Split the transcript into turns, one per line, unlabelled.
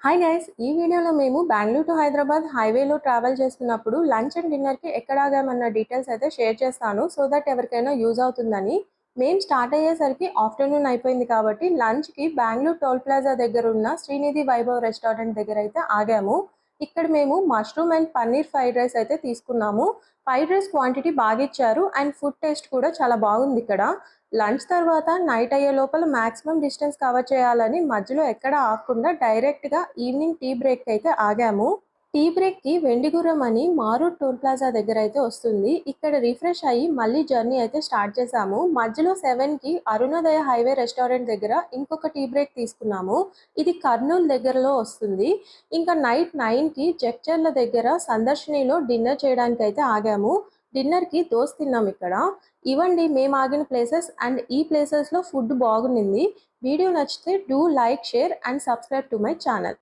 Hi guys, ఈ వీడియోలో మేము బెంగళూరు టు హైదరాబాద్ హైవేలో ట్రావెల్ చేస్తున్నప్పుడు లంచ్ అండ్ డిన్నర్కి ఎక్కడ ఆగామన్న డీటెయిల్స్ అయితే షేర్ చేస్తాను. సో దట్ ఎవరికైనా యూజ్ అవుతుందని. మేము స్టార్ట్ అయ్యేసరికి ఆఫ్టర్నూన్ అయిపోయింది కాబట్టి లంచ్కి బెంగళూరు టోల్ ప్లాజా దగ్గర ఉన్న శ్రీనిధి వైభవ్ రెస్టారెంట్ దగ్గర అయితే ఆగాము. ఇక్కడ మేము mushroom and paneer fried rice అయితే తీసుకున్నాము. ఫ్రైడ్ రైస్ క్వాంటిటీ బాగా ఇచ్చారు అండ్ ఫుడ్ టేస్ట్ కూడా చాలా బాగుంది ఇక్కడ. లంచ్ తర్వాత నైట్ అయ్యే లోపల మాక్సిమం డిస్టెన్స్ కవర్ చేయాలని మధ్యలో ఎక్కడ ఆగకుండా డైరెక్ట్గా ఈవినింగ్ టీ బ్రేక్ అయితే ఆగాము. టీ బ్రేక్కి వెండిగుర్రం అని మారూర్ టోల్ ప్లాజా దగ్గర అయితే వస్తుంది. ఇక్కడ రిఫ్రెష్ అయ్యి మళ్ళీ జర్నీ అయితే స్టార్ట్ చేసాము. మధ్యలో 7కి అరుణోదయ హైవే రెస్టారెంట్ దగ్గర ఇంకొక టీ బ్రేక్ తీసుకున్నాము. ఇది కర్నూలు దగ్గరలో వస్తుంది. ఇంకా నైట్ 9కి జగ్చర్ల దగ్గర సందర్శినిలో డిన్నర్ చేయడానికి అయితే ఆగాము. డిన్నర్కి దోశ తిన్నాం ఇక్కడ. ఇవ్వండి మేము ఆగిన ప్లేసెస్ అండ్ ఈ ప్లేసెస్లో ఫుడ్ బాగుండింది. వీడియో నచ్చితే do like, share and subscribe to my channel.